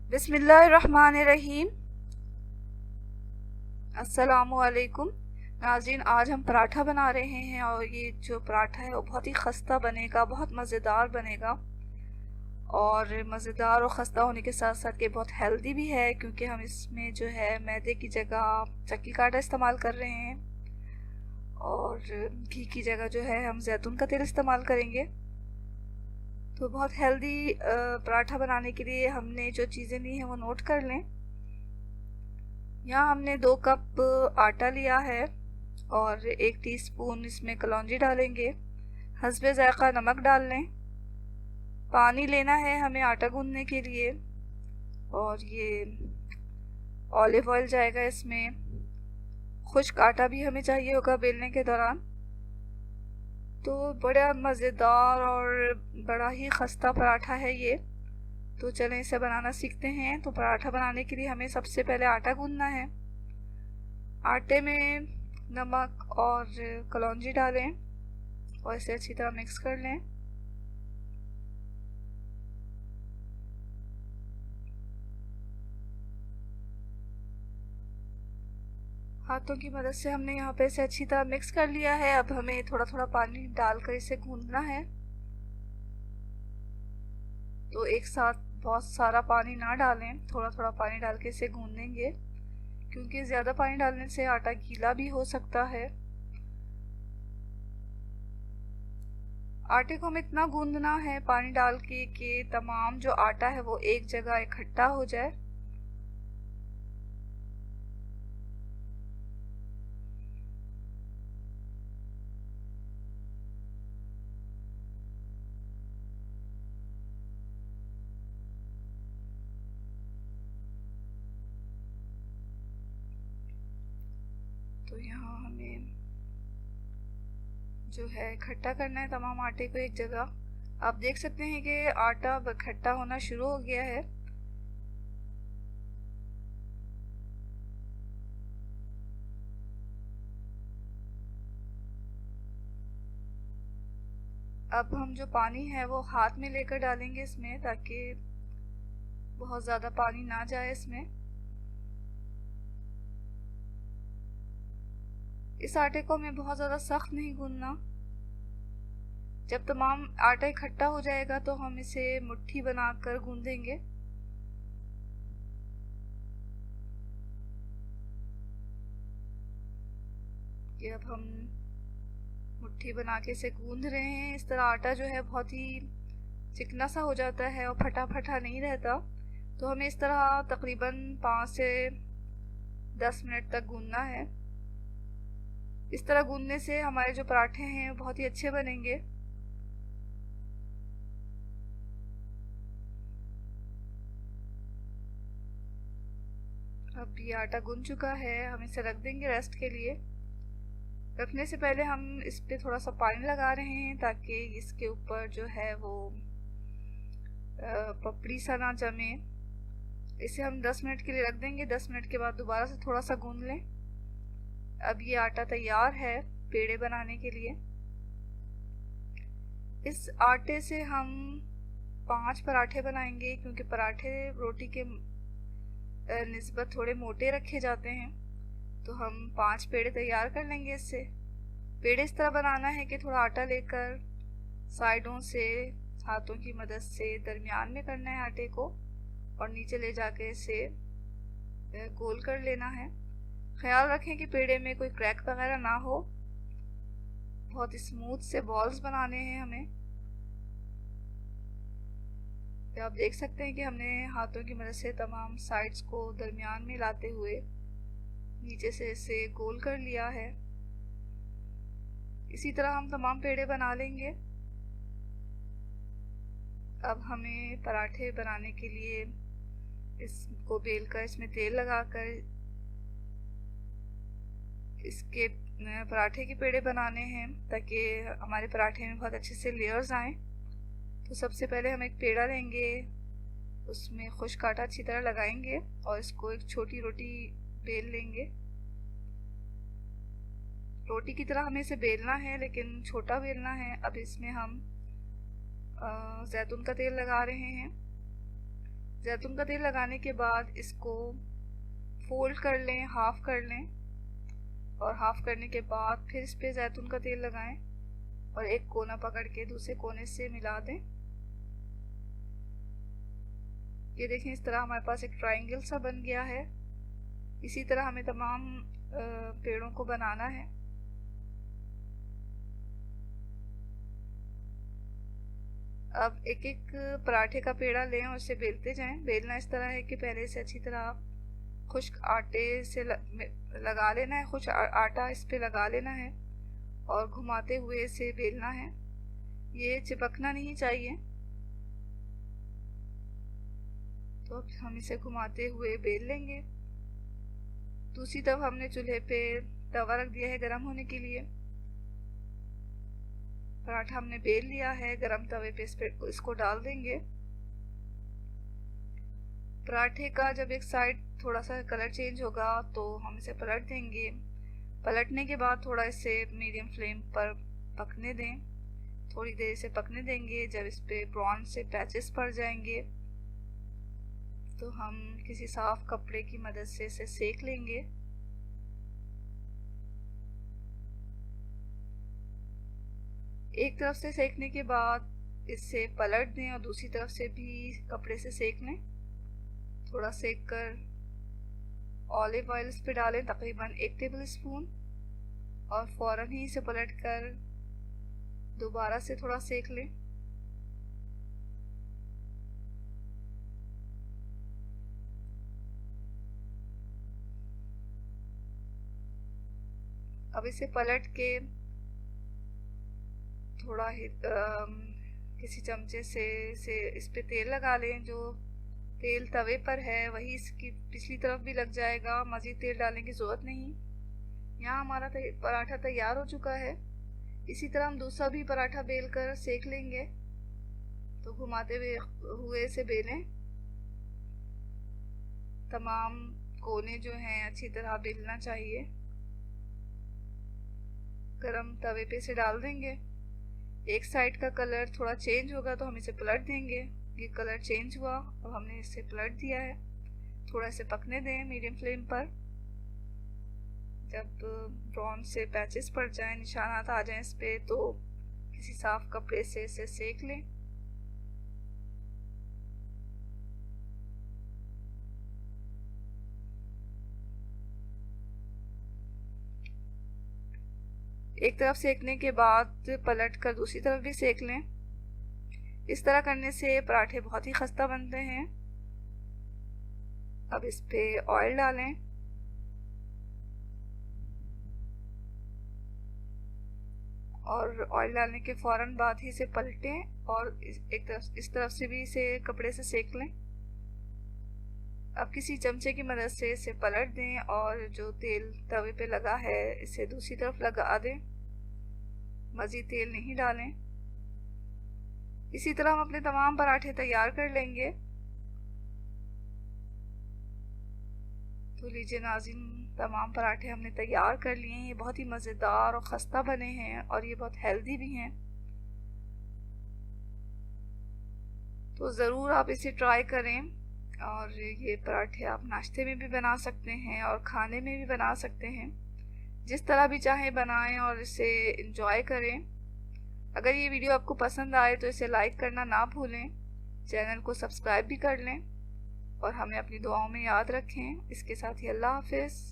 बिस्मिल्लाहिर्रहमानिर्रहीम। अस्सलामुअलैकुम नाज़रीन, आज हम पराठा बना रहे हैं और ये जो पराठा है वो बहुत ही खस्ता बनेगा, बहुत मज़ेदार बनेगा। और मज़ेदार और ख़स्ता होने के साथ साथ ये बहुत हेल्दी भी है, क्योंकि हम इसमें जो है मैदे की जगह चक्की का आटा इस्तेमाल कर रहे हैं और घी की जगह जो है हम जैतून का तेल इस्तेमाल करेंगे। तो बहुत हेल्दी पराठा बनाने के लिए हमने जो चीज़ें ली हैं वो नोट कर लें। यहाँ हमने 2 कप आटा लिया है और 1 टीस्पून इसमें कलौंजी डालेंगे। हस्बे ज़ायक़ा नमक डाल लें। पानी लेना है हमें आटा गूंदने के लिए और ये ऑलिव ऑयल जाएगा इसमें। खुश्क आटा भी हमें चाहिए होगा बेलने के दौरान। तो बड़ा मज़ेदार और बड़ा ही खस्ता पराठा है ये। तो चलें इसे बनाना सीखते हैं। तो पराठा बनाने के लिए हमें सबसे पहले आटा गूंदना है। आटे में नमक और कलौंजी डालें और इसे अच्छी तरह मिक्स कर लें। हाथों की मदद से हमने यहाँ पे इसे अच्छी तरह मिक्स कर लिया है। अब हमें थोड़ा थोड़ा पानी डालकर इसे गूंदना है। तो एक साथ बहुत सारा पानी ना डालें, थोड़ा थोड़ा पानी डाल के इसे गूंदेंगे, क्योंकि ज़्यादा पानी डालने से आटा गीला भी हो सकता है। आटे को हमें इतना गूंदना है पानी डाल के कि तमाम जो आटा है वो एक जगह इकट्ठा हो जाए। तो यहाँ हमें जो है इकट्ठा करना है तमाम आटे को एक जगह। आप देख सकते हैं कि आटा इकट्ठा होना शुरू हो गया है। अब हम जो पानी है वो हाथ में लेकर डालेंगे इसमें, ताकि बहुत ज़्यादा पानी ना जाए इसमें। इस आटे को हमें बहुत ज़्यादा सख्त नहीं गूंदना। जब तमाम आटा इकट्ठा हो जाएगा तो हम इसे मुट्ठी बनाकर गूंदेंगे। कि अब हम मुट्ठी बना के इसे गूंद रहे हैं। इस तरह आटा जो है बहुत ही चिकना सा हो जाता है और फटा फटा नहीं रहता। तो हमें इस तरह तकरीबन 5 से 10 मिनट तक गूंदना है। इस तरह गूंदने से हमारे जो पराठे हैं बहुत ही अच्छे बनेंगे। अब ये आटा गूंद चुका है, हम इसे रख देंगे रेस्ट के लिए। रखने से पहले हम इस पे थोड़ा सा पानी लगा रहे हैं, ताकि इसके ऊपर जो है वो पपड़ी सा ना जमे। इसे हम 10 मिनट के लिए रख देंगे। 10 मिनट के बाद दोबारा से थोड़ा सा गूंद लें। अब ये आटा तैयार है पेड़े बनाने के लिए। इस आटे से हम 5 पराठे बनाएंगे, क्योंकि पराठे रोटी के निस्बत थोड़े मोटे रखे जाते हैं। तो हम 5 पेड़े तैयार कर लेंगे इससे। पेड़े इस तरह बनाना है कि थोड़ा आटा लेकर साइडों से हाथों की मदद से दरमियान में करना है आटे को और नीचे ले जाके इसे गोल कर लेना है। ख्याल रखें कि पेड़े में कोई क्रैक वगैरह ना हो। बहुत स्मूथ से बॉल्स बनाने हैं हमें। तो आप देख सकते हैं कि हमने हाथों की मदद से तमाम साइड्स को दरमियान में लाते हुए नीचे से इसे गोल कर लिया है। इसी तरह हम तमाम पेड़े बना लेंगे। अब हमें पराठे बनाने के लिए इसको बेलकर इसमें तेल लगाकर इसके पराठे के पेड़े बनाने हैं, ताकि हमारे पराठे में बहुत अच्छे से लेयर्स आएँ। तो सबसे पहले हम एक पेड़ा लेंगे, उसमें खुश्क आटा अच्छी तरह लगाएंगे और इसको एक छोटी रोटी बेल लेंगे। रोटी की तरह हमें इसे बेलना है, लेकिन छोटा बेलना है। अब इसमें हम जैतून का तेल लगा रहे हैं। जैतून का तेल लगाने के बाद इसको फोल्ड कर लें, हाफ कर लें, और हाफ करने के बाद फिर इस पे जैतून का तेल लगाएं और एक कोना पकड़ के दूसरे कोने से मिला दें। ये देखें, इस तरह हमारे पास एक ट्रायंगल सा बन गया है। इसी तरह हमें तमाम पेड़ों को बनाना है। अब एक एक पराठे का पेड़ा लें और उसे बेलते जाएं। बेलना इस तरह है कि पहले से अच्छी तरह खुश्क आटे से लगा लेना है, खुश्क आटा इस पे लगा लेना है और घुमाते हुए इसे बेलना है। ये चिपकना नहीं चाहिए। तो अब हम इसे घुमाते हुए बेल लेंगे। दूसरी तरफ हमने चूल्हे पे तवा रख दिया है गर्म होने के लिए। पराठा हमने बेल लिया है, गरम तवे पे इसको डाल देंगे। पराठे का जब एक साइड थोड़ा सा कलर चेंज होगा तो हम इसे पलट देंगे। पलटने के बाद थोड़ा इसे मीडियम फ्लेम पर पकने दें। थोड़ी देर इसे पकने देंगे। जब इस पे ब्राउन से पैचेस पड़ जाएंगे तो हम किसी साफ कपड़े की मदद से इसे सेक लेंगे। एक तरफ से सेकने के बाद इसे पलट दें और दूसरी तरफ से भी कपड़े से सेक लें। थोड़ा सेक कर ऑलिव ऑयल इस पे डालें, तकरीबन 1 टेबल स्पून, और फौरन ही इसे पलट कर दोबारा से थोड़ा सेक लें। अब इसे पलट के थोड़ा किसी चमचे से इस पे तेल लगा लें। जो तेल तवे पर है वही इसकी पिछली तरफ भी लग जाएगा। मज़ीद तेल डालने की ज़रूरत नहीं। यहाँ हमारा पराठा तैयार हो चुका है। इसी तरह हम दूसरा भी पराठा बेल कर सेक लेंगे। तो घुमाते हुए इसे बेलें। तमाम कोने जो हैं अच्छी तरह बेलना चाहिए। गरम तवे पे इसे डाल देंगे। एक साइड का कलर थोड़ा चेंज होगा तो हम इसे पलट देंगे। ये कलर चेंज हुआ, अब हमने इसे पलट दिया है। थोड़ा इसे पकने दें मीडियम फ्लेम पर। जब ब्राउन से पैचेस पड़ जाएं, निशानात आ जाएं इस पे, तो किसी साफ कपड़े से इसे सेक लें। एक तरफ सेकने के बाद पलट कर दूसरी तरफ भी सेक लें। इस तरह करने से पराठे बहुत ही खस्ता बनते हैं। अब इस पे ऑयल डालें और ऑयल डालने के फौरन बाद ही इसे पलटें और इस तरफ से भी इसे कपड़े से सेक लें। अब किसी चमचे की मदद से इसे पलट दें और जो तेल तवे पे लगा है इसे दूसरी तरफ लगा दें। मज़ीद तेल नहीं डालें। इसी तरह हम अपने तमाम पराठे तैयार कर लेंगे। तो लीजिए नाज़रीन, तमाम पराठे हमने तैयार कर लिए हैं। ये बहुत ही मज़ेदार और ख़स्ता बने हैं और ये बहुत हेल्दी भी हैं। तो ज़रूर आप इसे ट्राई करें। और ये पराठे आप नाश्ते में भी बना सकते हैं और खाने में भी बना सकते हैं। जिस तरह भी चाहें बनाएं और इसे इंजॉय करें। अगर ये वीडियो आपको पसंद आए तो इसे लाइक करना ना भूलें। चैनल को सब्सक्राइब भी कर लें और हमें अपनी दुआओं में याद रखें। इसके साथ ही अल्लाह हाफिज़।